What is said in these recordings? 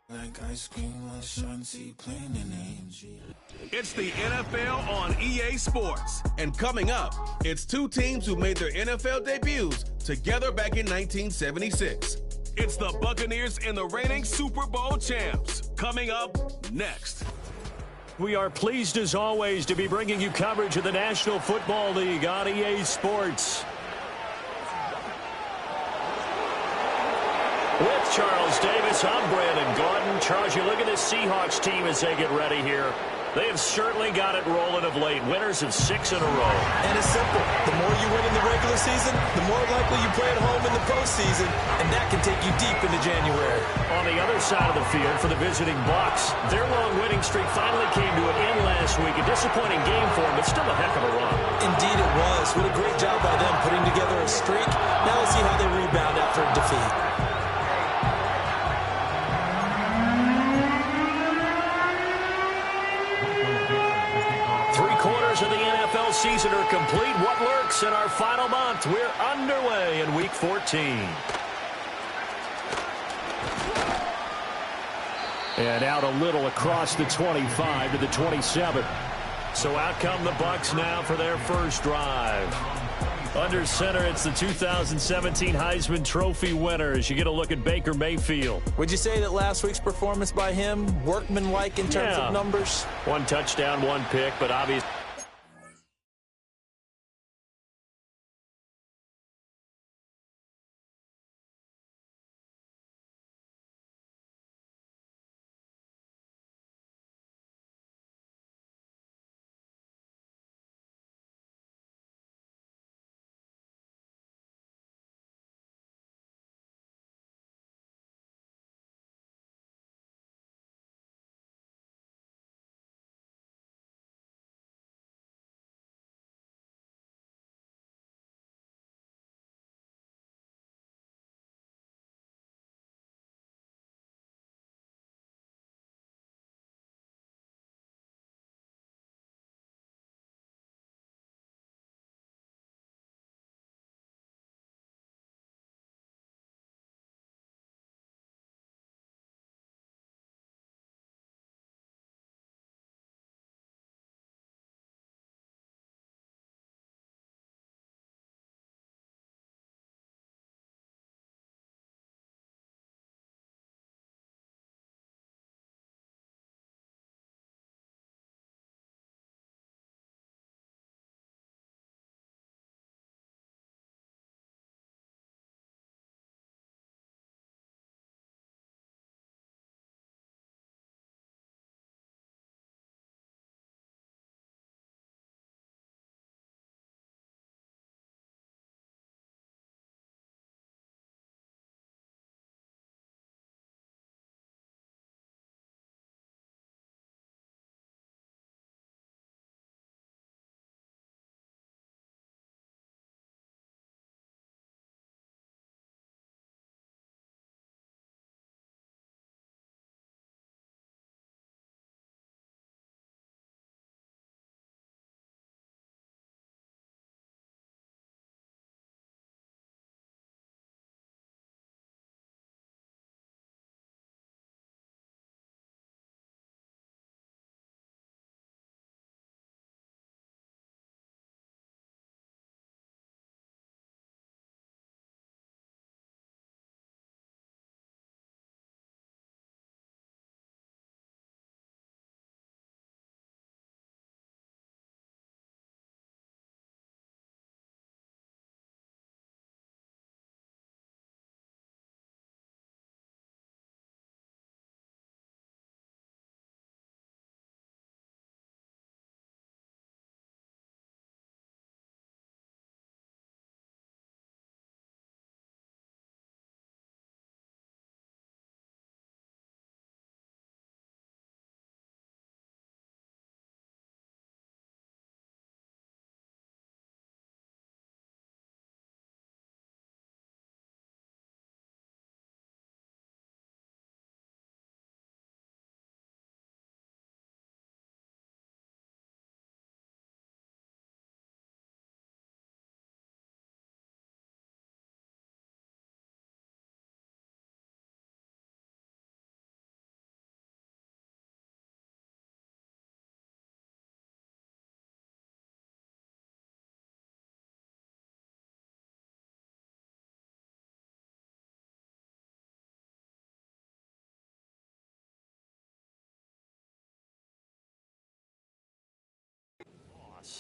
Like ice cream with Shanti playing in AMG. It's the NFL on EA Sports. And coming up, it's two teams who made their NFL debuts together back in 1976. It's the Buccaneers and the reigning Super Bowl champs. Coming up next. We are pleased as always to be bringing you coverage of the National Football League on EA Sports. With Charles Davis, I'm Brandon Gordon. Charles, you look at this Seahawks team as they get ready here. They have certainly got it rolling of late. Winners of 6 in a row. And it's simple. The more you win in the regular season, the more likely you play at home in the postseason, and that can take you deep into January. On the other side of the field for the visiting Bucs, their long winning streak finally came to an end last week. A disappointing game for them, but still a heck of a run. Indeed it was. What a great job by them putting together a streak. Now let's see how they rebound after a defeat. Of the NFL season are complete. What lurks in our final month? We're underway in Week 14. And out a little across the 25 to the 27. So out come the Bucs now for their first drive. Under center, it's the 2017 Heisman Trophy winner as you get a look at Baker Mayfield. Would you say that last week's performance by him, workmanlike in terms of numbers? 1 touchdown, 1 pick, but obviously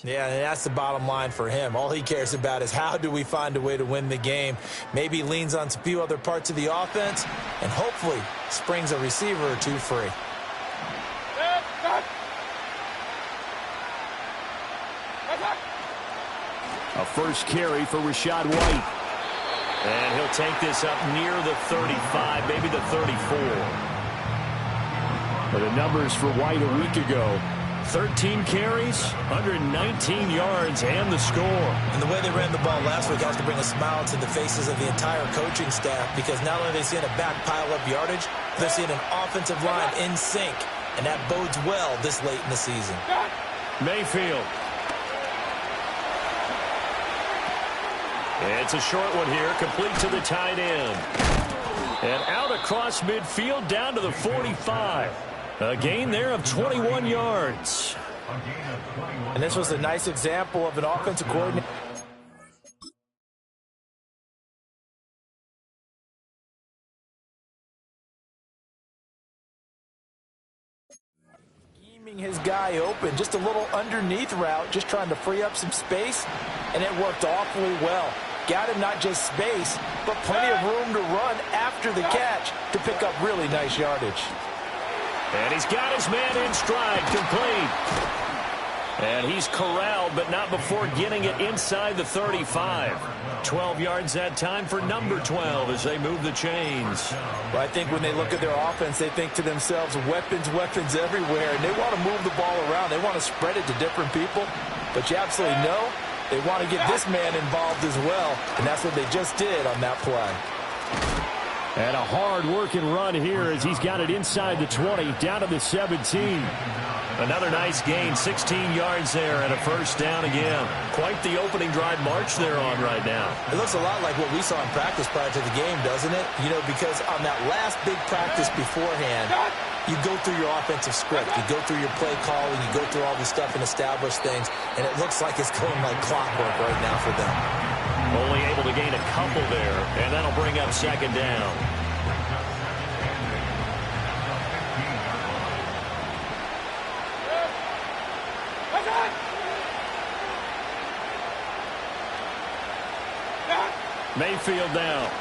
Yeah, and that's the bottom line for him. All he cares about is how do we find a way to win the game. Maybe leans on a few other parts of the offense and hopefully springs a receiver or two free. A first carry for Rachaad White. And he'll take this up near the 35, maybe the 34. But the numbers for White a week ago: 13 carries, 119 yards, and the score. And the way they ran the ball last week has to bring a smile to the faces of the entire coaching staff, because not only are they seeing a back pile up yardage, they're seeing an offensive line in sync, and that bodes well this late in the season. Mayfield. It's a short one here, complete to the tight end. And out across midfield down to the 45. A gain there of 21 yards. And this was a nice example of an offensive coordinator scheming his guy open, just a little underneath route, just trying to free up some space, and it worked awfully well. Got him not just space, but plenty of room to run after the catch to pick up really nice yardage. And he's got his man in stride, complete. And he's corralled, but not before getting it inside the 35. 12 yards that time for number 12 as they move the chains. Well, I think when they look at their offense, they think to themselves, weapons, weapons everywhere. And they want to move the ball around. They want to spread it to different people. But you absolutely know they want to get this man involved as well. And that's what they just did on that play. And a hard-working run here as he's got it inside the 20, down to the 17. Another nice gain, 16 yards there, and a first down again. Quite the opening drive march they're on right now. It looks a lot like what we saw in practice prior to the game, doesn't it? You know, because on that last big practice beforehand, you go through your offensive script, you go through your play calling, you go through all this stuff and establish things, and it looks like it's going like clockwork right now for them. Only able to gain a couple there, and that'll bring up second down. Mayfield now.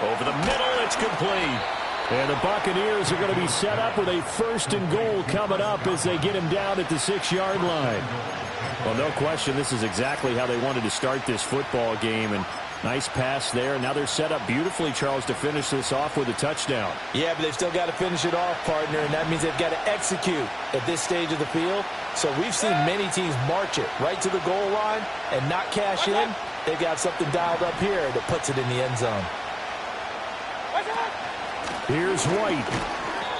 Over the middle, it's complete. And the Buccaneers are going to be set up with a 1st and goal coming up as they get him down at the 6-yard line. Well, no question, this is exactly how they wanted to start this football game. And nice pass there. Now they're set up beautifully, Charles, to finish this off with a touchdown. Yeah, but they've still got to finish it off, partner, and that means they've got to execute at this stage of the field. So we've seen many teams march it right to the goal line and not cash in. They've got something dialed up here that puts it in the end zone. Here's White.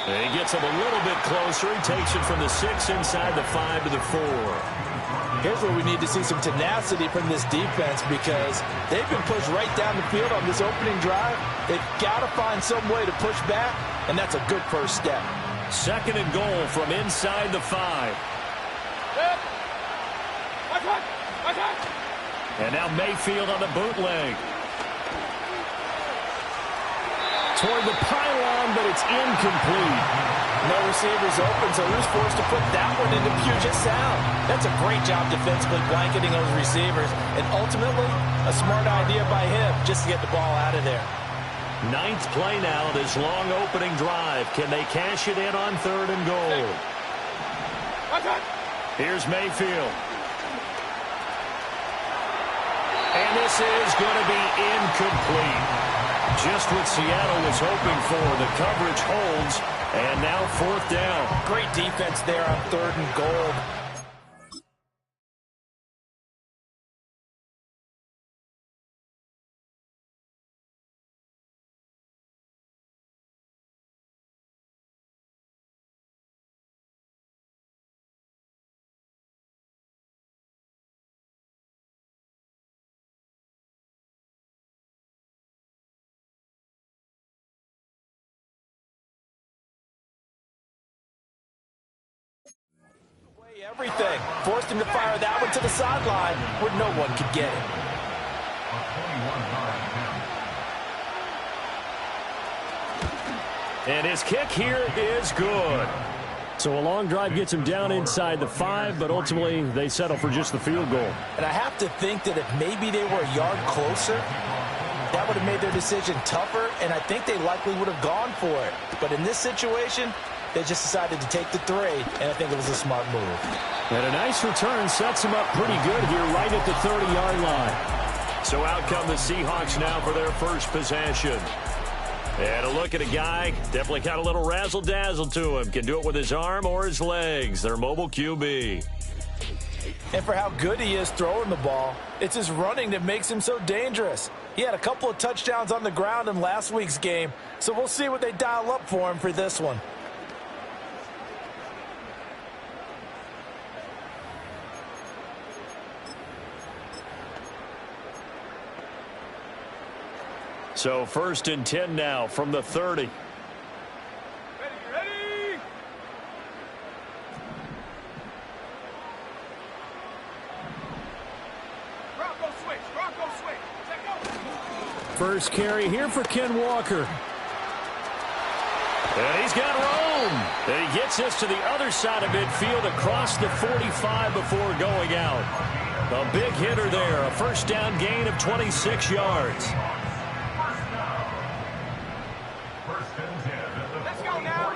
And he gets him a little bit closer. He takes it from the 6 inside the 5 to the 4. Here's where we need to see some tenacity from this defense, because they've been pushed right down the field on this opening drive. They've got to find some way to push back, and that's a good first step. 2nd and goal from inside the 5. And now Mayfield on the bootleg. Toward the pylon, but it's incomplete. No receivers open, so who's forced to put that one into Puget Sound? That's a great job defensively blanketing those receivers, and ultimately a smart idea by him just to get the ball out of there. 9th play now, this long opening drive. Can they cash it in on 3rd and goal? Here's Mayfield. And this is going to be incomplete. Just what Seattle was hoping for. The coverage holds, and now 4th down. Great defense there on 3rd and goal. Everything. Forced him to fire that one to the sideline where no one could get it. And his kick here is good. So a long drive gets them down inside the 5, but ultimately they settle for just the field goal. And I have to think that if maybe they were a yard closer, that would have made their decision tougher, and I think they likely would have gone for it. But in this situation, they just decided to take the 3, and I think it was a smart move. And a nice return sets them up pretty good here right at the 30-yard line. So out come the Seahawks now for their first possession. And a look at a guy, definitely got a little razzle-dazzle to him. Can do it with his arm or his legs. Their mobile QB. And for how good he is throwing the ball, it's his running that makes him so dangerous. He had a couple of touchdowns on the ground in last week's game, so we'll see what they dial up for him for this one. So 1st and 10 now from the 30. Ready. Bronco switch. First carry here for Ken Walker. And he's got room. And he gets us to the other side of midfield across the 45 before going out. A big hitter there. A first down gain of 26 yards. Let's go now.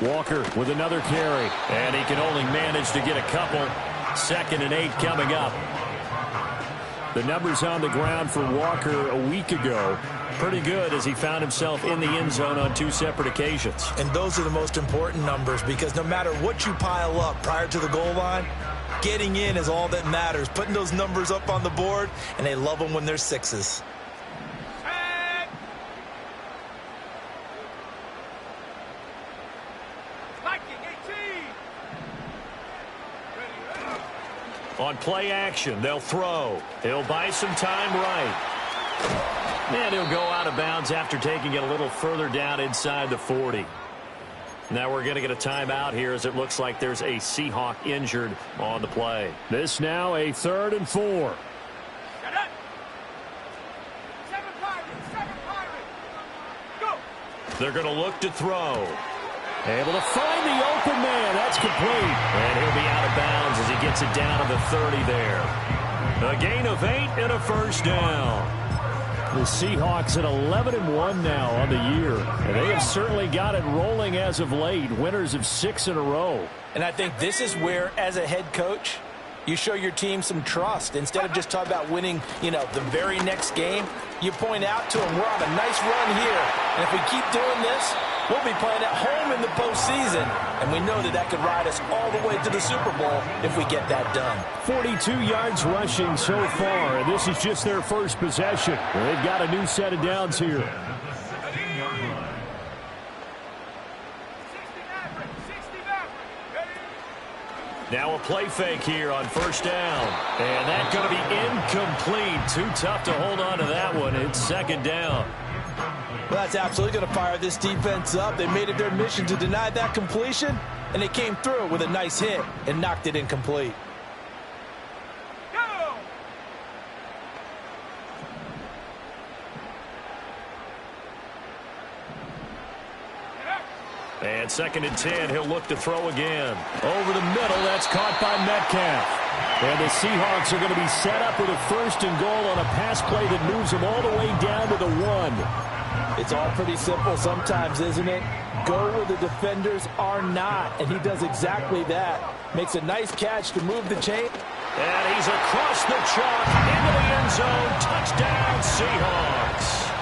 Walker with another carry. And he can only manage to get a couple. 2nd and 8 coming up. The numbers on the ground for Walker a week ago, pretty good as he found himself in the end zone on 2 separate occasions. And those are the most important numbers because no matter what you pile up prior to the goal line, getting in is all that matters. Putting those numbers up on the board, and they love them when they're 6s. On play action, they'll throw. He'll buy some time right. And he'll go out of bounds after taking it a little further down inside the 40. Now we're going to get a timeout here as it looks like there's a Seahawk injured on the play. This now a 3rd and 4. They're going to look to throw. Able to find the open man. That's complete. And he'll be out of bounds as he gets it down to the 30 there. A gain of 8 and a first down. The Seahawks at 11-1 now on the year. And they have certainly got it rolling as of late. Winners of 6 in a row. And I think this is where, as a head coach, you show your team some trust. Instead of just talking about winning, the very next game, you point out to them, we're on a nice run here. And if we keep doing this, we'll be playing at home in the postseason, and we know that could ride us all the way to the Super Bowl if we get that done. 42 yards rushing so far, and this is just their first possession. They've got a new set of downs here. Now a play fake here on first down. And that's going to be incomplete. Too tough to hold on to that one. It's 2nd down. Well, that's absolutely going to fire this defense up. They made it their mission to deny that completion, and they came through with a nice hit and knocked it incomplete. Go! And 2nd and 10, he'll look to throw again. Over the middle, that's caught by Metcalf. And the Seahawks are going to be set up with a 1st and goal on a pass play that moves them all the way down to the 1. It's all pretty simple sometimes, isn't it? Go where the defenders are not, and he does exactly that. Makes a nice catch to move the chain. And he's across the chalk into the end zone. Touchdown, Seahawks.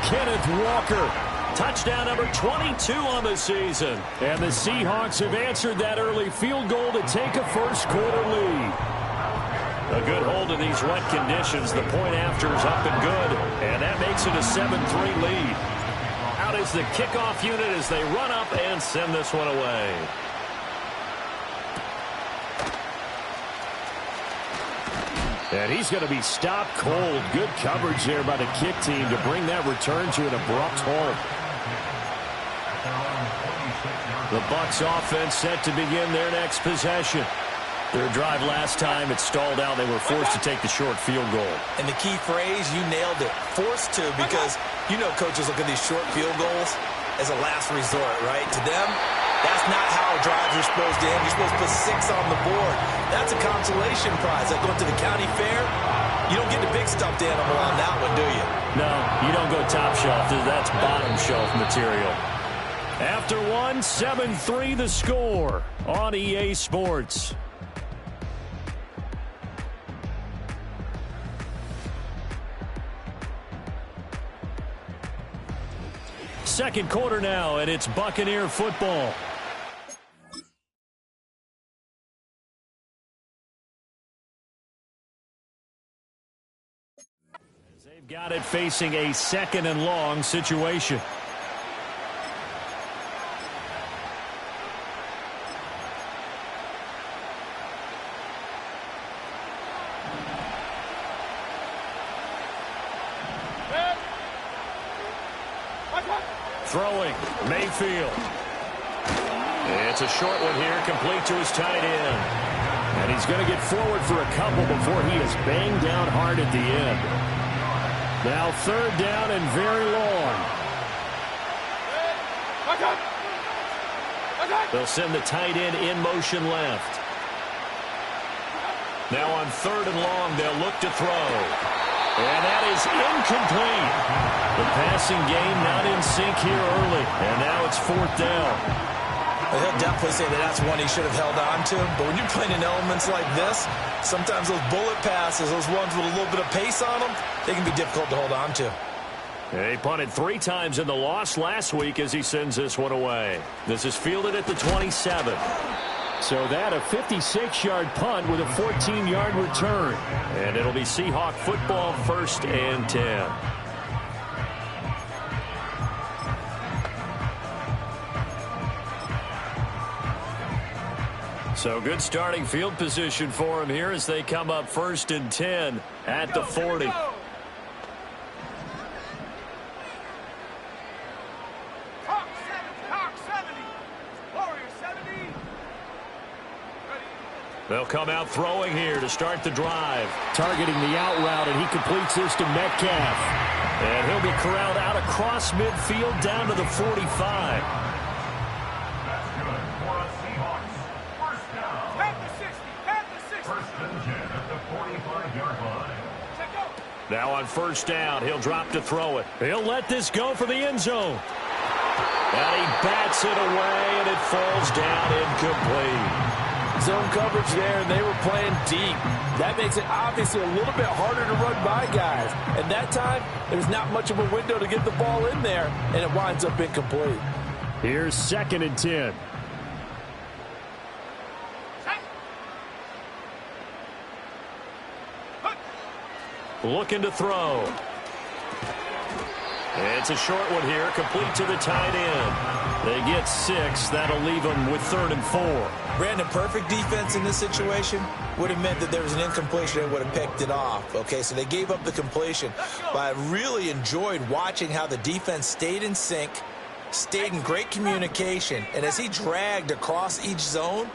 Kenneth Walker. Touchdown number 22 on the season. And the Seahawks have answered that early field goal to take a first-quarter lead. A good hold in these wet conditions. The point after is up and good. And that makes it a 7-3 lead. Out is the kickoff unit as they run up and send this one away. And he's going to be stopped cold. Good coverage there by the kick team to bring that return to an abrupt halt. The Bucs offense set to begin their next possession. Their drive last time, it stalled out. They were forced to take the short field goal. And the key phrase, you nailed it, forced to, because you know coaches look at these short field goals as a last resort, right? To them, that's not how drives are supposed to end. You're supposed to put 6 on the board. That's a consolation prize. Like going to the county fair, you don't get the big stuffed animal on that one, do you? No, you don't go top shelf. That's bottom shelf material. After one, 7-3 the score on EA Sports. Second quarter now, and it's Buccaneer football. They've got it facing a second and long situation. Throwing, Mayfield. It's a short one here, complete to his tight end. And he's going to get forward for a couple before he is banged down hard at the end. Now third down and very long. They'll send the tight end in motion left. Now on third and long, they'll look to throw. And that is incomplete. The passing game not in sync here early. And now it's fourth down. Well, he'll definitely say that that's one he should have held on to. But when you're playing in elements like this, sometimes those bullet passes, those ones with a little bit of pace on them, they can be difficult to hold on to. He punted 3 times in the loss last week as he sends this one away. This is fielded at the 27. So that a 56-yard punt with a 14-yard return. And it'll be Seahawk football, 1st and 10. So good starting field position for him here as they come up 1st and 10 at the 40. They'll come out throwing here to start the drive. Targeting the out route, and he completes this to Metcalf. And he'll be corralled out across midfield down to the 45. Now on first down, he'll drop to throw it. He'll let this go for the end zone. And he bats it away, and it falls down incomplete. Zone coverage there, and they were playing deep. That makes it obviously a little bit harder to run by guys. And that time, there's not much of a window to get the ball in there, and it winds up incomplete. Here's 2nd and 10. Looking to throw. It's a short one here, complete to the tight end. They get 6. That'll leave them with 3rd and 4. Brandon, perfect defense in this situation would have meant that there was an incompletion and would have picked it off. Okay, so they gave up the completion. But I really enjoyed watching how the defense stayed in sync, stayed in great communication. And as he dragged across each zone,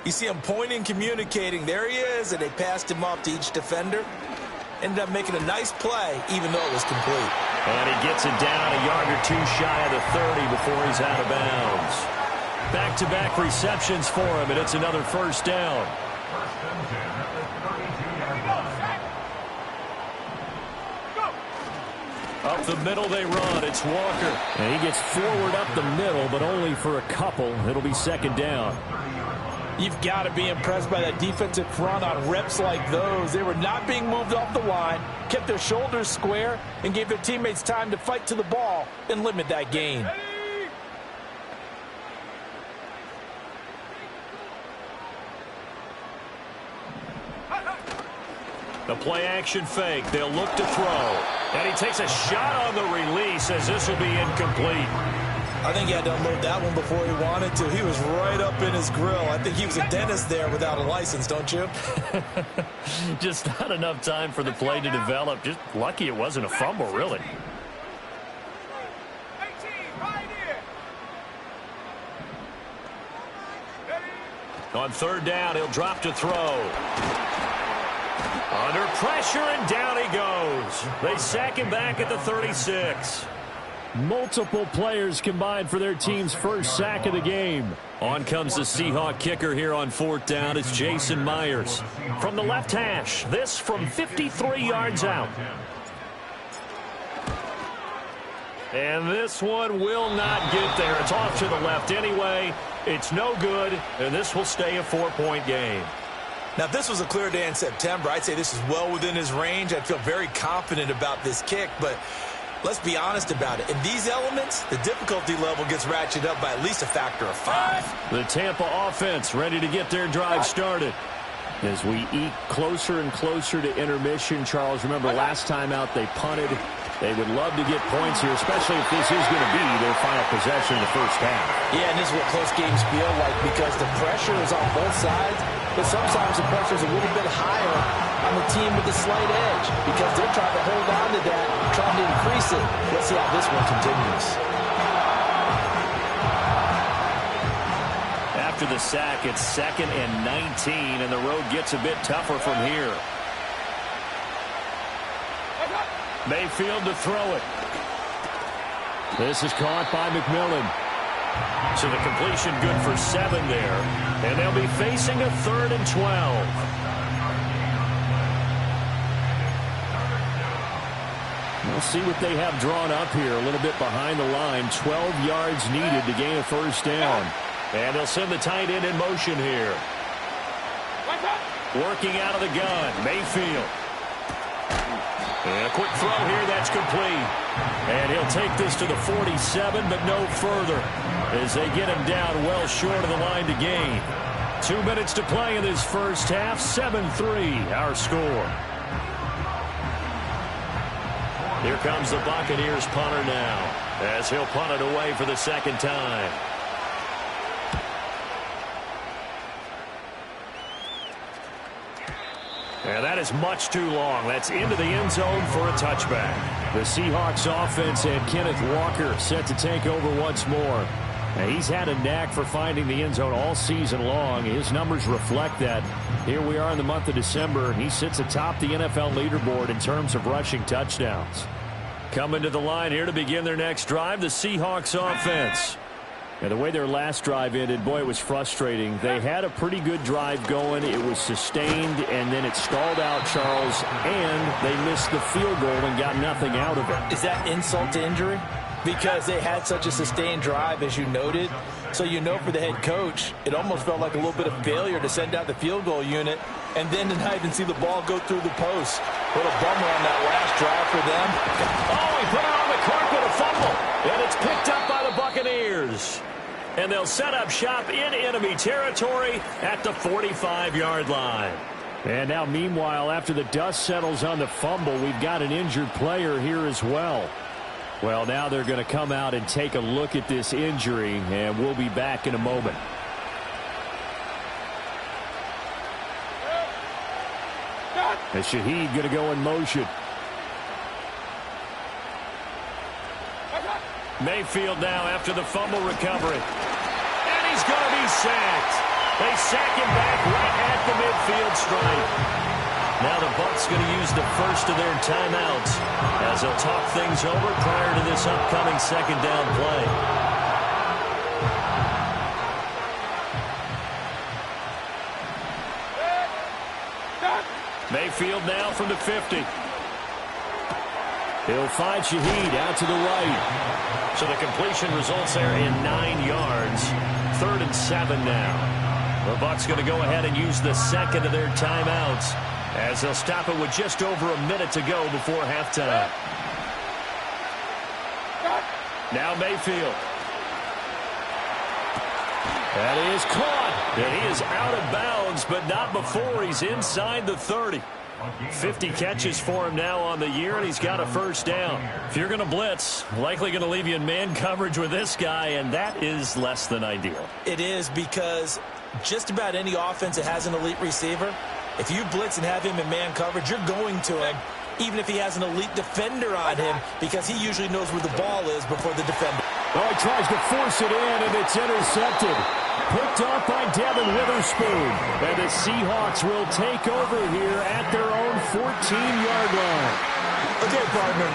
you see him pointing, communicating. There he is, and they passed him off to each defender. Ended up making a nice play, even though it was complete. And he gets it down a yard or 2 shy of the 30 before he's out of bounds. Back-to-back receptions for him, and it's another 1st down. Up the middle they run. It's Walker. And he gets forward up the middle, but only for a couple. It'll be 2nd down. You've got to be impressed by that defensive front on reps like those. They were not being moved off the line, kept their shoulders square, and gave their teammates time to fight to the ball and limit that gain. The play-action fake. They'll look to throw. And he takes a shot on the release as this will be incomplete. I think he had to unload that one before he wanted to. He was right up in his grill. I think he was a dentist there without a license, don't you? Just not enough time for the play to develop. Just lucky it wasn't a fumble, really. On third down, he'll drop to throw. Under pressure, and down he goes. They sack him back at the 36. Multiple players combined for their team's first sack of the game. On comes the Seahawk kicker here on fourth down. It's Jason Myers. From the left hash, this from 53 yards out. And this one will not get there. It's off to the left anyway. It's no good, and this will stay a 4-point game. Now, if this was a clear day in September, I'd say this is well within his range. I'd feel very confident about this kick, but let's be honest about it. In these elements, the difficulty level gets ratcheted up by at least a factor of 5. The Tampa offense ready to get their drive started. As we eke closer and closer to intermission, Charles, remember last time out they punted. They would love to get points here, especially if this is going to be their final possession in the first half. Yeah, and this is what close games feel like because the pressure is on both sides, but sometimes the pressure is a little bit higher on the team with the slight edge because they're trying to hold on to that, trying to increase it. Let's see how this one continues. After the sack, it's 2nd and 19, and the road gets a bit tougher from here. Mayfield to throw it. This is caught by McMillan. So the completion good for 7 there. And they'll be facing a 3rd and 12. We'll see what they have drawn up here. A little bit behind the line. 12 yards needed to gain a first down. And they'll send the tight end in motion here. Working out of the gun, Mayfield. And a quick throw here, that's complete. And he'll take this to the 47, but no further as they get him down well short of the line to gain. 2 minutes to play in this first half, 7-3 our score. Here comes the Buccaneers punter now as he'll punt it away for the second time. And that is much too long. That's into the end zone for a touchback. The Seahawks offense and Kenneth Walker set to take over once more. And he's had a knack for finding the end zone all season long. His numbers reflect that. Here we are in the month of December, and he sits atop the NFL leaderboard in terms of rushing touchdowns. Coming to the line here to begin their next drive, the Seahawks offense. And the way their last drive ended, boy, it was frustrating. They had a pretty good drive going. It was sustained, and then it stalled out, Charles, and they missed the field goal and got nothing out of it. Is that insult to injury? Because they had such a sustained drive, as you noted. So you know for the head coach, it almost felt like a little bit of failure to send out the field goal unit and then to not even see the ball go through the post. What a bummer on that last drive for them. Oh, he put it on the carpet, a fumble, and it's picked up by the Buccaneers. And they'll set up shop in enemy territory at the 45-yard line. And now, meanwhile, after the dust settles on the fumble, we've got an injured player here as well. Well, now they're going to come out and take a look at this injury, and we'll be back in a moment. And Shaheed going to go in motion. Mayfield now after the fumble recovery. And he's going to be sacked. They sack him back right at the midfield stripe. Now the Bucs going to use the first of their timeouts as they'll talk things over prior to this upcoming second down play. Mayfield now from the 50. He'll find Shaheed out to the right. So the completion results there in 9 yards. 3rd and 7 now. The Bucs going to go ahead and use the second of their timeouts as they'll stop it with just over a minute to go before halftime. Now Mayfield. That is caught. And he is out of bounds, but not before he's inside the 30. 50 catches for him now on the year, and he's got a first down. If you're going to blitz, likely going to leave you in man coverage with this guy, and that is less than ideal. It is, because just about any offense that has an elite receiver, if you blitz and have him in man coverage, you're going to him, even if he has an elite defender on him, because he usually knows where the ball is before the defender. Oh, he tries to force it in, and it's intercepted. Picked off by Devin Witherspoon. And the Seahawks will take over here at their own 14-yard line. Okay, partner,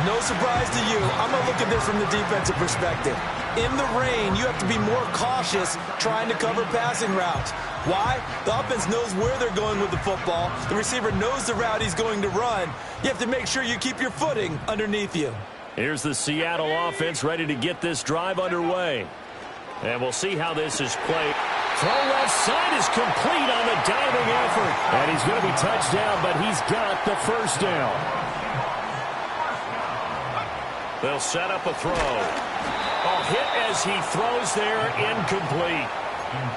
no surprise to you. I'm going to look at this from the defensive perspective. In the rain, you have to be more cautious trying to cover passing routes. Why? The offense knows where they're going with the football. The receiver knows the route he's going to run. You have to make sure you keep your footing underneath you. Here's the Seattle offense ready to get this drive underway. And we'll see how this is played. Throw left side is complete on the diving effort. And he's going to be touched down, but he's got the first down. They'll set up a throw. Oh, hit as he throws there, incomplete.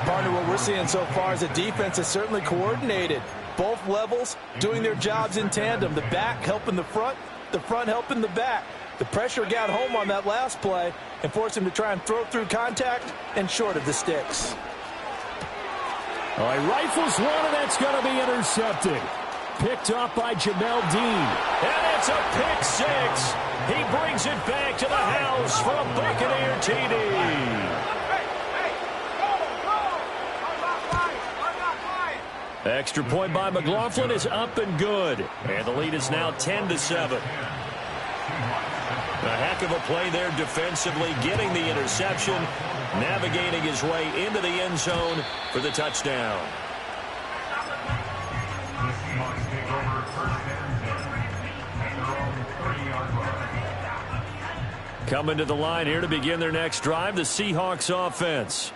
Partner, what we're seeing so far is the defense is certainly coordinated. Both levels doing their jobs in tandem. The back helping the front helping the back. The pressure got home on that last play and forced him to try and throw through contact and short of the sticks. All right, rifles one, and that's going to be intercepted. Picked off by Jamel Dean. And it's a pick six. He brings it back to the house for a Buccaneer TD. Extra point by McLaughlin is up and good. And the lead is now 10-7. A heck of a play there defensively, getting the interception, navigating his way into the end zone for the touchdown. Coming to the line here to begin their next drive, the Seahawks offense.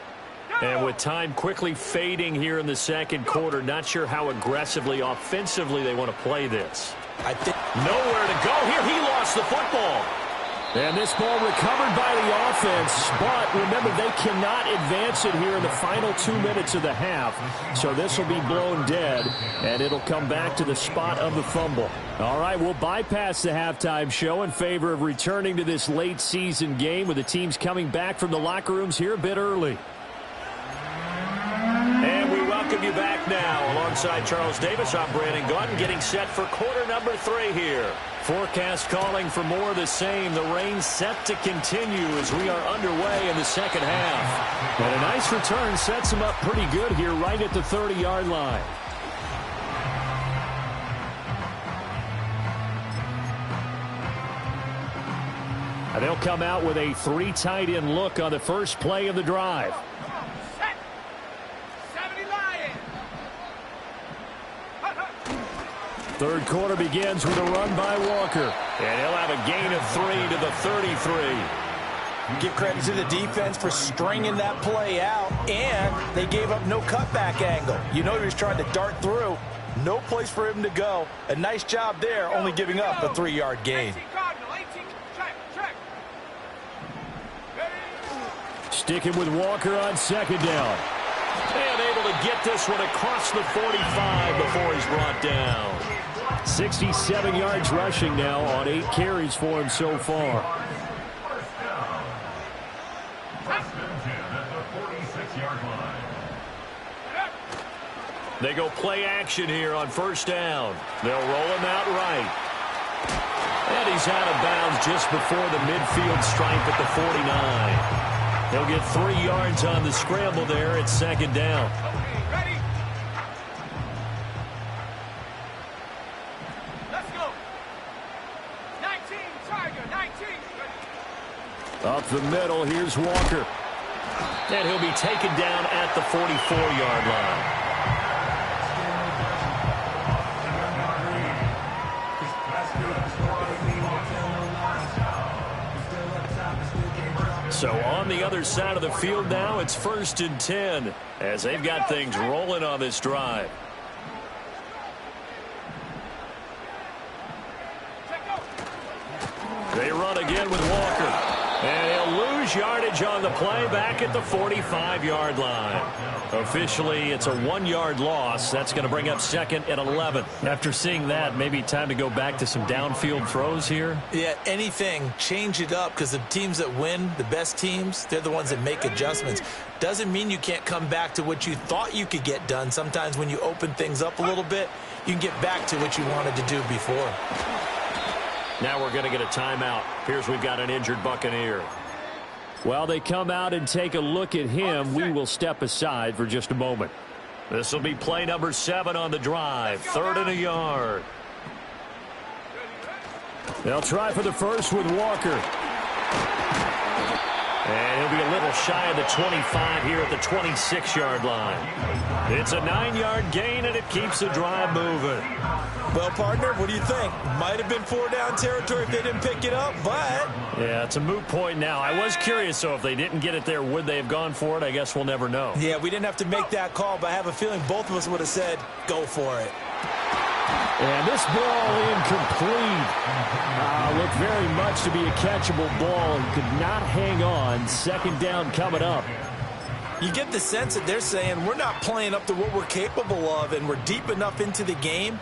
And with time quickly fading here in the second quarter, not sure how aggressively, offensively they want to play this. I think nowhere to go here. He lost the football. And this ball recovered by the offense, but remember, they cannot advance it here in the final 2 minutes of the half. So this will be blown dead, and it'll come back to the spot of the fumble. All right, we'll bypass the halftime show in favor of returning to this late season game with the teams coming back from the locker rooms here a bit early. And we welcome you back now. Alongside Charles Davis, I'm Brandon Gaudin, getting set for quarter number 3 here. Forecast calling for more of the same. The rain set to continue as we are underway in the second half. And a nice return sets them up pretty good here right at the 30-yard line. And they'll come out with a 3 tight end look on the first play of the drive. Third quarter begins with a run by Walker. And he'll have a gain of 3 to the 33. Give credit to the defense for stringing that play out, and they gave up no cutback angle. You know he was trying to dart through. No place for him to go. A nice job there, only giving up a 3-yard gain. Sticking with Walker on second down. And able to get this one across the 45 before he's brought down. 67 yards rushing now on 8 carries for him so far. They go play action here on first down. They'll roll him out right. And he's out of bounds just before the midfield stripe at the 49. He'll get 3 yards on the scramble there at second down. Up the middle, here's Walker. And he'll be taken down at the 44-yard line. So on the other side of the field now, it's 1st and 10 as they've got things rolling on this drive. They run again with Walker. And he'll lose yardage on the play back at the 45-yard line. Officially, it's a 1-yard loss. That's going to bring up 2nd and 11. After seeing that, maybe time to go back to some downfield throws here. Yeah, anything. Change it up because the teams that win, the best teams, they're the ones that make adjustments. Doesn't mean you can't come back to what you thought you could get done. Sometimes when you open things up a little bit, you can get back to what you wanted to do before. Now we're going to get a timeout. Here's we've got an injured Buccaneer. While they come out and take a look at him, we will step aside for just a moment. This will be play number 7 on the drive. 3rd and a yard. They'll try for the first with Walker. And he'll be a little shy of the 25 here at the 26-yard line. It's a 9-yard gain, and it keeps the drive moving. Well, partner, what do you think? Might have been 4-down territory if they didn't pick it up, but... Yeah, it's a moot point now. I was curious, though, if they didn't get it there, would they have gone for it? I guess we'll never know. Yeah, we didn't have to make that call, but I have a feeling both of us would have said, go for it. And this ball incomplete. Looked very much to be a catchable ball and could not hang on. 2nd down coming up. You get the sense that they're saying we're not playing up to what we're capable of, and we're deep enough into the game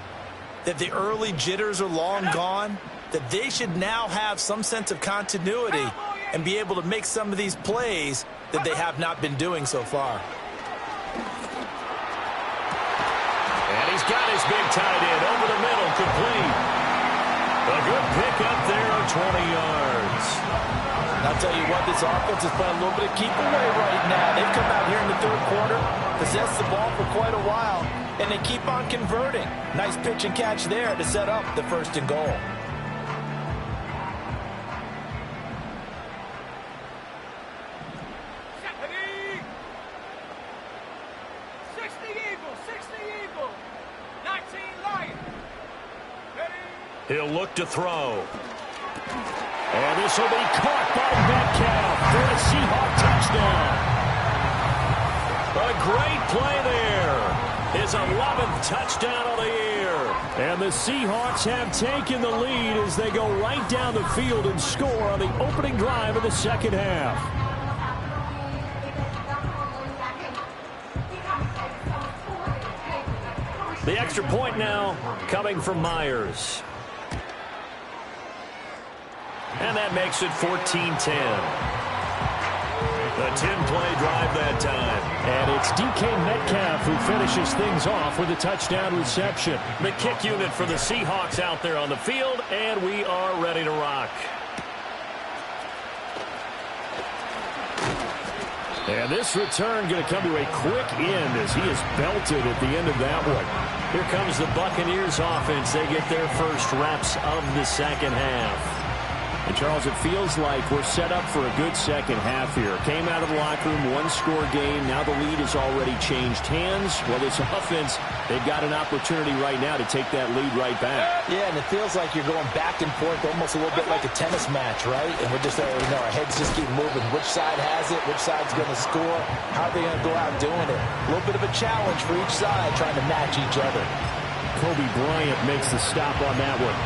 that the early jitters are long gone, that they should now have some sense of continuity and be able to make some of these plays that they have not been doing so far. And he's got his big tight end over the middle, complete. A good pickup there of 20 yards. I'll tell you what, this offense is playing a little bit of keep away right now. They've come out here in the 3rd quarter, possessed the ball for quite a while, and they keep on converting. Nice pitch and catch there to set up the 1st and goal. He'll look to throw. And this will be caught by Metcalf for a Seahawk touchdown. A great play there. His 11th touchdown of the year. And the Seahawks have taken the lead as they go right down the field and score on the opening drive of the 2nd half. The extra point now coming from Myers. And that makes it 14-10. A 10-play drive that time. And it's DK Metcalf who finishes things off with a touchdown reception. The kick unit for the Seahawks out there on the field, and we are ready to rock. And this return going to come to a quick end as he is belted at the end of that one. Here comes the Buccaneers offense. They get their first reps of the 2nd half. And, Charles, it feels like we're set up for a good 2nd half here. Came out of the locker room, 1-score game. Now the lead has already changed hands. Well, this offense, they've got an opportunity right now to take that lead right back. Yeah, and it feels like you're going back and forth almost a little bit like a tennis match, right? And we're just, our heads just keep moving. Which side has it? Which side's going to score? How are they going to go out doing it? A little bit of a challenge for each side trying to match each other. Kobe Bryant makes the stop on that one.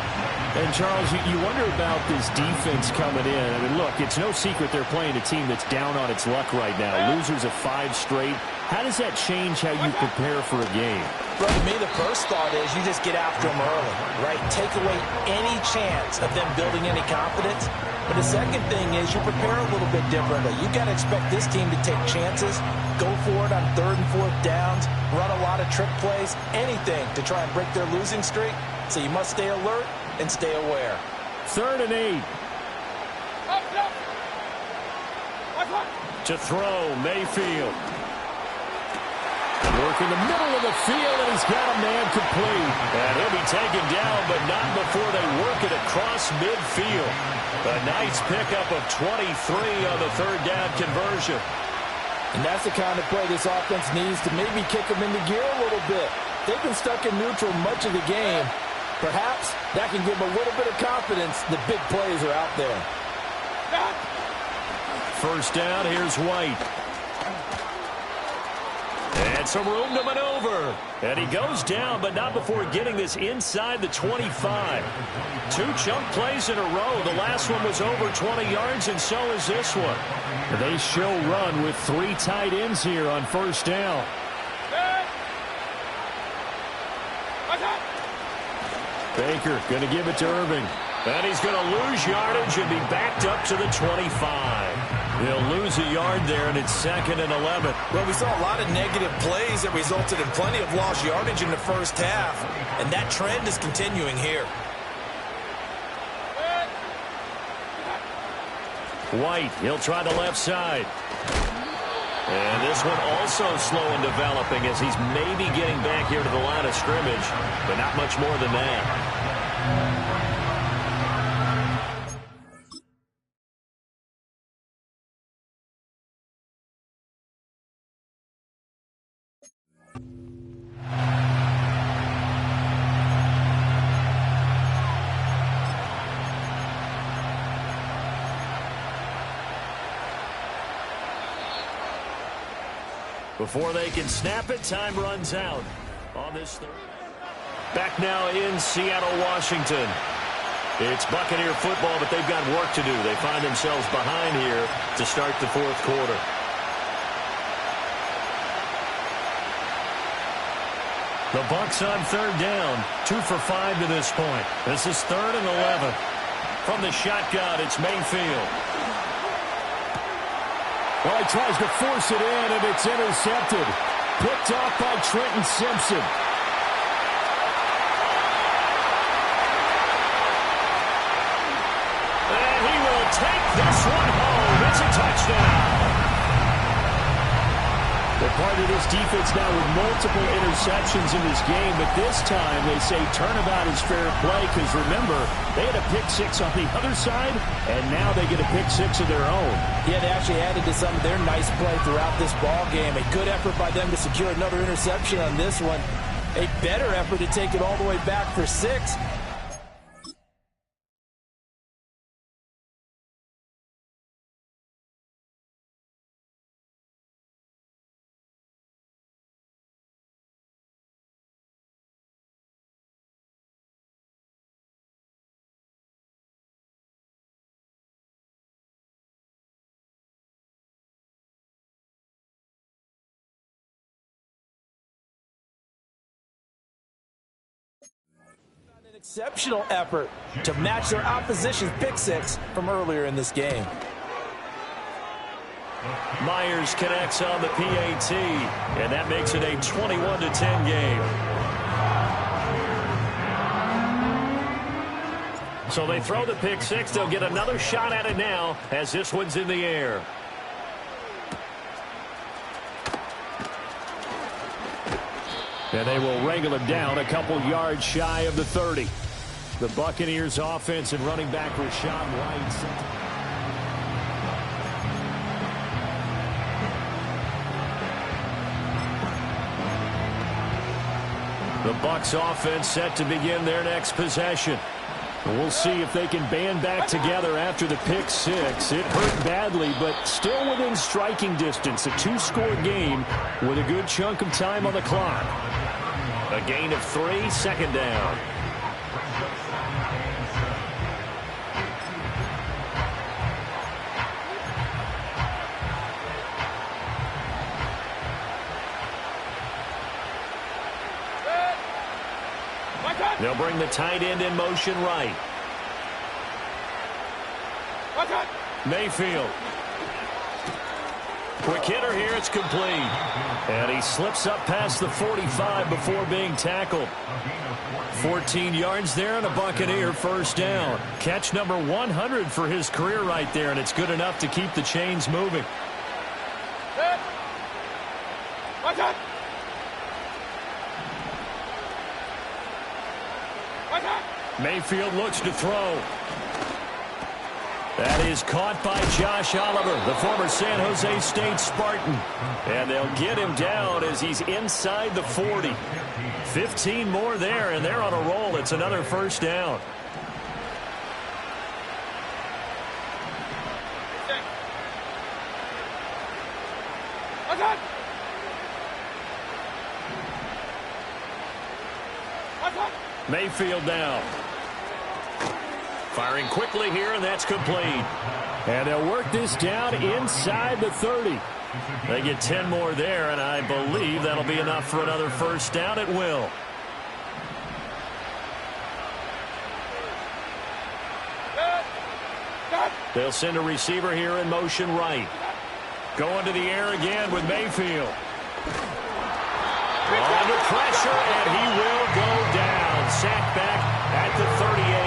And, Charles, you wonder about this defense coming in. I mean, look, it's no secret they're playing a team that's down on its luck right now. Losers of 5 straight. How does that change how you prepare for a game? Well, to me, the first thought is you just get after them early, right? Take away any chance of them building any confidence. But the second thing is you prepare a little bit differently. You got to expect this team to take chances, go for it on 3rd and 4th downs, run a lot of trick plays, anything to try and break their losing streak. So you must stay alert and stay aware. 3rd and 8. To throw, Mayfield. Work in the middle of the field, and he's got a man complete. And he'll be taken down, but not before they work it across midfield. A nice pickup of 23 on the 3rd down conversion. And that's the kind of play this offense needs to maybe kick them into gear a little bit. They've been stuck in neutral much of the game. Perhaps that can give them a little bit of confidence the big plays are out there. 1st down, here's White. And some room to maneuver. And he goes down, but not before getting this inside the 25. 2 chunk plays in a row. The last one was over 20 yards, and so is this one. They show run with 3 tight ends here on 1st down. Baker going to give it to Irving. And he's going to lose yardage and be backed up to the 25. They'll lose a yard there, and it's 2nd and 11. Well, we saw a lot of negative plays that resulted in plenty of lost yardage in the first half, and that trend is continuing here. White, he'll try the left side. And this one also slow in developing as he's maybe getting back here to the line of scrimmage, but not much more than that. Before they can snap it, time runs out on this third. Back now in Seattle, Washington. It's Buccaneer football, but they've got work to do. They find themselves behind here to start the fourth quarter. The Bucs on third down, 2 for 5 to this point. This is 3rd and 11. From the shotgun, it's Mayfield. Well, he tries to force it in, and it's intercepted. Picked off by Trenton Simpson. And he will take this one home. It's a touchdown. They're part of this defense now with multiple interceptions in this game, but this time they say turnabout is fair play because, remember, they had a pick-6 on the other side, and now they get a pick-6 of their own. Yeah, they actually added to some of their nice play throughout this ball game. A good effort by them to secure another interception on this one. A better effort to take it all the way back for 6. Exceptional effort to match their opposition's pick-6 from earlier in this game. Myers connects on the PAT, and that makes it a 21-10 game. So they throw the pick-6. They'll get another shot at it now as this one's in the air. And they will wrangle him down a couple yards shy of the 30. The Buccaneers offense and running back Rachaad White. The Bucs offense set to begin their next possession. We'll see if they can band back together after the pick-6. It hurt badly, but still within striking distance. A 2-score game with a good chunk of time on the clock. A gain of 3, 2nd down. They'll bring the tight end in motion right. Mayfield. Quick hitter here, it's complete. And he slips up past the 45 before being tackled. 14 yards there and a Buccaneer first down. Catch number 100 for his career right there, and it's good enough to keep the chains moving. Mayfield looks to throw. That is caught by Josh Oliver, the former San Jose State Spartan. And they'll get him down as he's inside the 40. 15 more there, and they're on a roll. It's another first down. Mayfield down. Firing quickly here, and that's complete. And they'll work this down inside the 30. They get 10 more there, and I believe that'll be enough for another first down. It will. They'll send a receiver here in motion right. Going to the air again with Mayfield. Under pressure, and he will go down. Sacked back at the 38.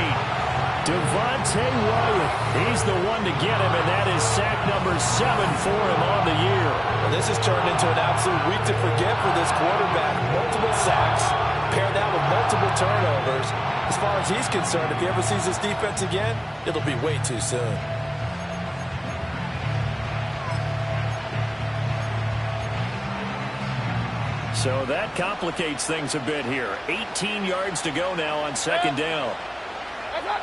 He's the one to get him, and that is sack number 7 for him on the year. Well, this has turned into an absolute week to forget for this quarterback. Multiple sacks, pair that with multiple turnovers. As far as he's concerned, if he ever sees this defense again, it'll be way too soon. So that complicates things a bit here. 18 yards to go now on second down.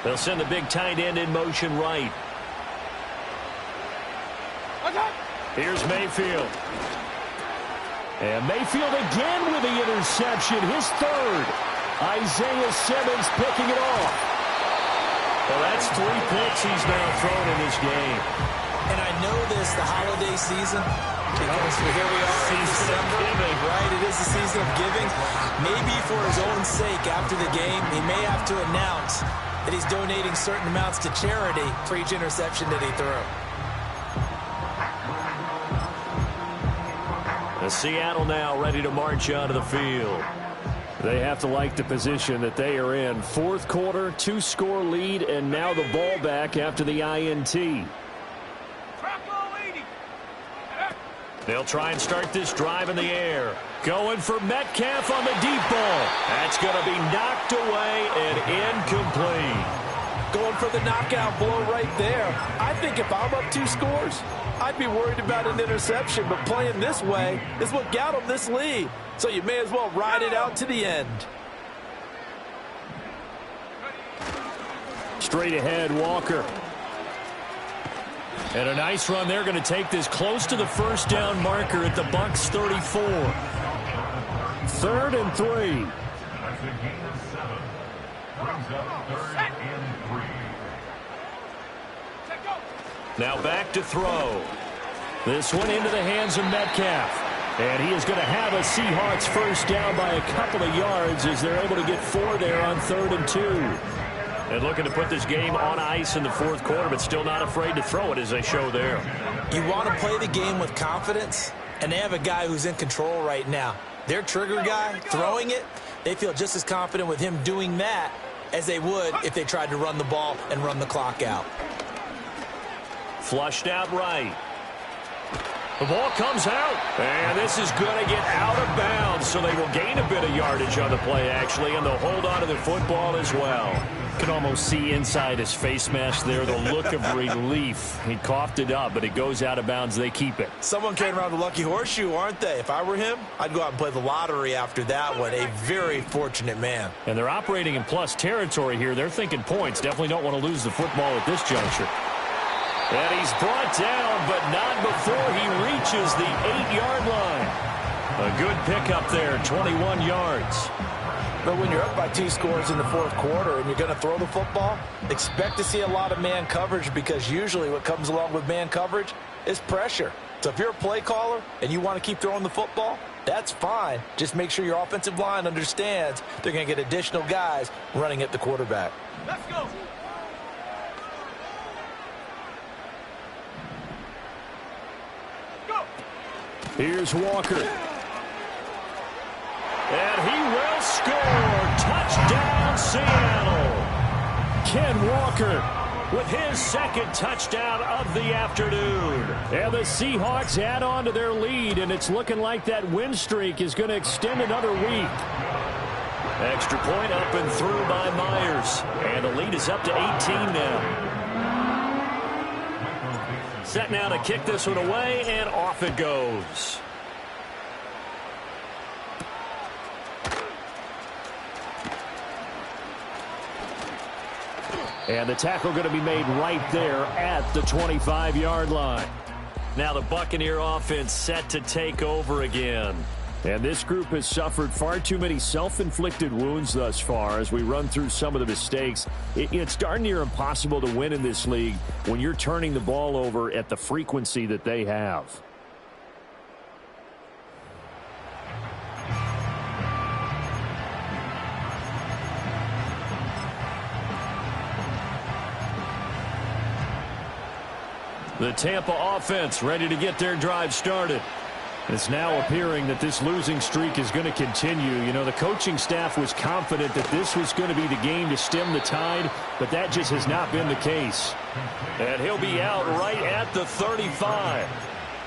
They'll send the big tight end in motion right. Here's Mayfield. And Mayfield again with the interception, his third. Isaiah Simmons picking it off. Well, that's 3 picks he's now thrown in this game. And I know this, the holiday season, because here we are in December, right? It is the season of giving. Maybe for his own sake after the game, he may have to announce that he's donating certain amounts to charity for each interception that he threw. Seattle now ready to march onto the field. They have to like the position that they are in. Fourth quarter, 2-score lead, and now the ball back after the INT. They'll try and start this drive in the air. Going for Metcalf on the deep ball. That's going to be knocked away and incomplete. Going for the knockout blow right there. I think if I'm up 2 scores, I'd be worried about an interception, but playing this way is what got him this lead. So you may as well ride it out to the end. Straight ahead, Walker. And a nice run. They're going to take this close to the first down marker at the Bucs 34. 3rd and 3. Now back to throw. This one into the hands of Metcalf. And he is going to have a Seahawks first down by a couple of yards as they're able to get 4 there on 3rd and 2. And looking to put this game on ice in the fourth quarter, but still not afraid to throw it as they show there. You want to play the game with confidence, and they have a guy who's in control right now. Their trigger guy, throwing it, they feel just as confident with him doing that as they would if they tried to run the ball and run the clock out. Flushed out right. The ball comes out, and this is going to get out of bounds, so they will gain a bit of yardage on the play, actually, and they'll hold on to the football as well. You can almost see inside his face mask there the look of relief. He coughed it up, but it goes out of bounds. They keep it. Someone came around the lucky horseshoe, aren't they? If I were him, I'd go out and play the lottery after that one. A very fortunate man. And they're operating in plus territory here. They're thinking points. Definitely don't want to lose the football at this juncture. And he's brought down, but not before he reaches the 8-yard line. A good pickup there, 21 yards. But when you're up by 2 scores in the fourth quarter and you're going to throw the football, expect to see a lot of man coverage, because usually what comes along with man coverage is pressure. So if you're a play caller and you want to keep throwing the football, that's fine. Just make sure your offensive line understands they're going to get additional guys running at the quarterback. Let's go. Here's Walker. And he will score. Touchdown, Seattle. Ken Walker with his second touchdown of the afternoon. And the Seahawks add on to their lead, and it's looking like that win streak is going to extend another week. Extra point up and through by Myers. And the lead is up to 18 now. Set now to kick this one away, and off it goes. And the tackle going to be made right there at the 25-yard line. Now the Buccaneer offense set to take over again. And this group has suffered far too many self-inflicted wounds thus far as we run through some of the mistakes. It's darn near impossible to win in this league when you're turning the ball over at the frequency that they have. The Tampa offense ready to get their drive started. It's now appearing that this losing streak is going to continue. You know, the coaching staff was confident that this was going to be the game to stem the tide, but that just has not been the case. And he'll be out right at the 35.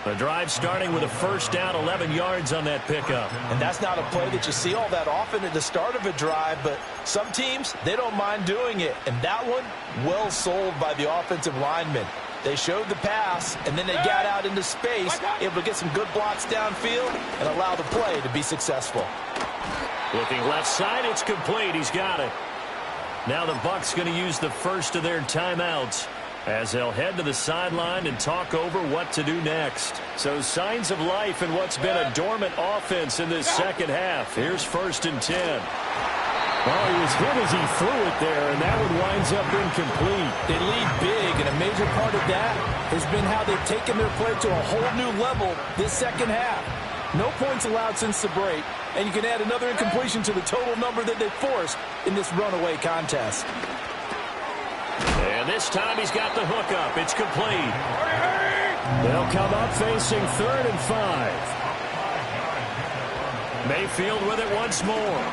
The drive starting with a first down, 11 yards on that pickup. And that's not a play that you see all that often at the start of a drive, but some teams, they don't mind doing it. And that one, well sold by the offensive lineman. They showed the pass, and then they got out into space, able to get some good blocks downfield and allow the play to be successful. Looking left side, it's complete. He's got it. Now the Bucs going to use the first of their timeouts as they'll head to the sideline and talk over what to do next. So signs of life in what's been a dormant offense in this second half. Here's 1st and 10. Well, he was hit as he threw it there, and that one winds up incomplete. They lead big, and a major part of that has been how they've taken their play to a whole new level this second half. No points allowed since the break, and you can add another incompletion to the total number that they forced in this runaway contest. And this time he's got the hook up. It's complete. They'll come up facing 3rd and 5. Mayfield with it once more.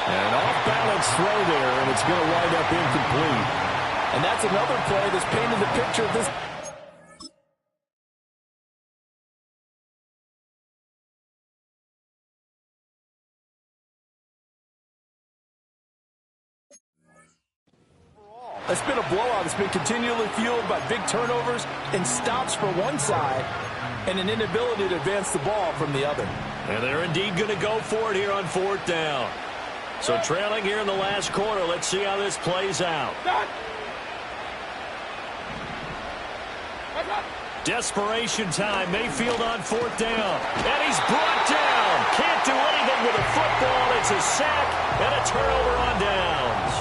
An off-balance throw there, and it's going to wind up incomplete. And that's another play that's painted the picture of this. It's been a blowout. It's been continually fueled by big turnovers and stops for one side and an inability to advance the ball from the other. And they're indeed going to go for it here on 4th down. So trailing here in the last quarter. Let's see how this plays out. Desperation time. Mayfield on 4th down. And he's brought down. Can't do anything with a football. It's a sack and a turnover on downs.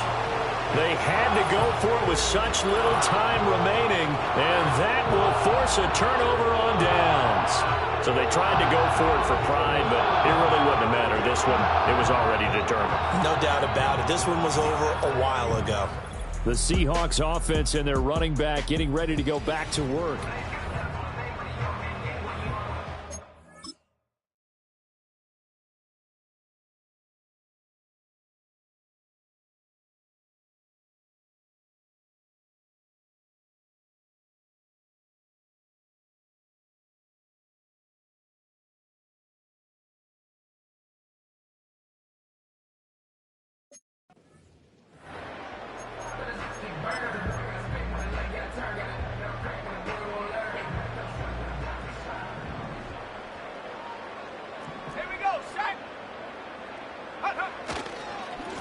They had to go for it with such little time remaining, and that will force a turnover on downs. So they tried to go for it for pride, but it really wouldn't have mattered. This one, it was already determined. No doubt about it. This one was over a while ago. The Seahawks offense and their running back getting ready to go back to work.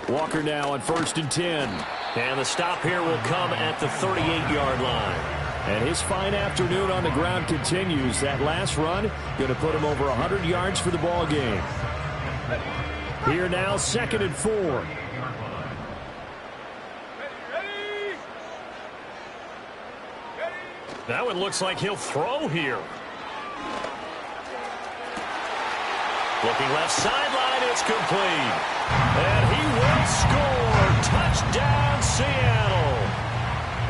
Walker now on 1st and 10. And the stop here will come at the 38-yard line. And his fine afternoon on the ground continues. That last run going to put him over 100 yards for the ball game. Here now, 2nd and 4. That one looks like he'll throw here. Looking left sideline, it's complete. And he will score. Touchdown, Seattle.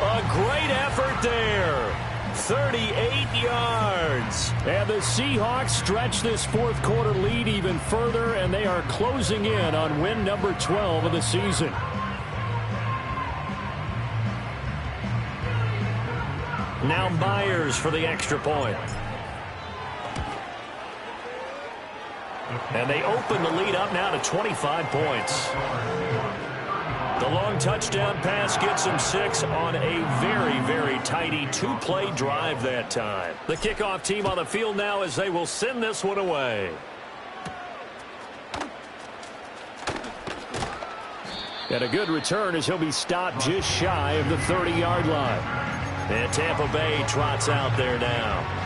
A great effort there. 38 yards. And the Seahawks stretch this 4th quarter lead even further, and they are closing in on win number 12 of the season. Now Myers for the extra point. And they open the lead up now to 25 points. The long touchdown pass gets them 6 on a very, very tidy 2-play drive that time. The kickoff team on the field now as they will send this one away. And a good return as he'll be stopped just shy of the 30-yard line. And Tampa Bay trots out there now.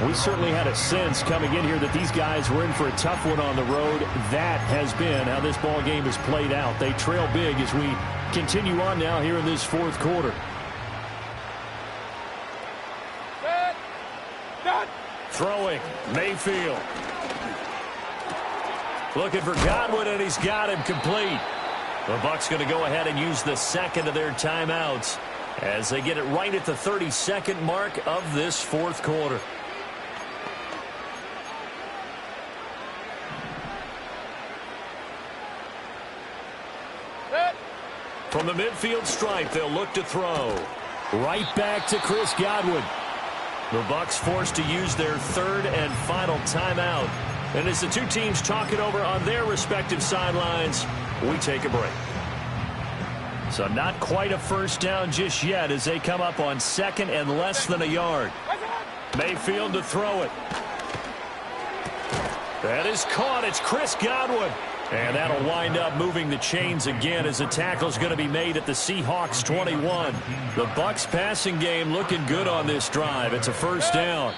We certainly had a sense coming in here that these guys were in for a tough one on the road. That has been how this ball game has played out. They trail big as we continue on now here in this 4th quarter. Throwing, Mayfield. Looking for Godwin, and he's got him complete. The Bucs going to go ahead and use the 2nd of their timeouts as they get it right at the 32nd mark of this fourth quarter. From the midfield stripe, they'll look to throw. Right back to Chris Godwin. The Bucs forced to use their third and final timeout. And as the two teams talk it over on their respective sidelines, we take a break. So not quite a first down just yet as they come up on second and less than a yard. Mayfield to throw it. That is caught. It's Chris Godwin. And that'll wind up moving the chains again as the tackle's going to be made at the Seahawks 21. The Bucs passing game looking good on this drive. It's a first down.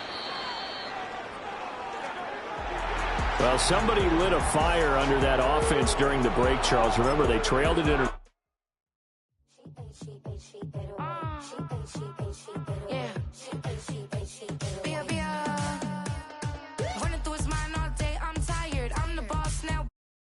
Well, somebody lit a fire under that offense during the break, Charles. Remember, they trailed it in.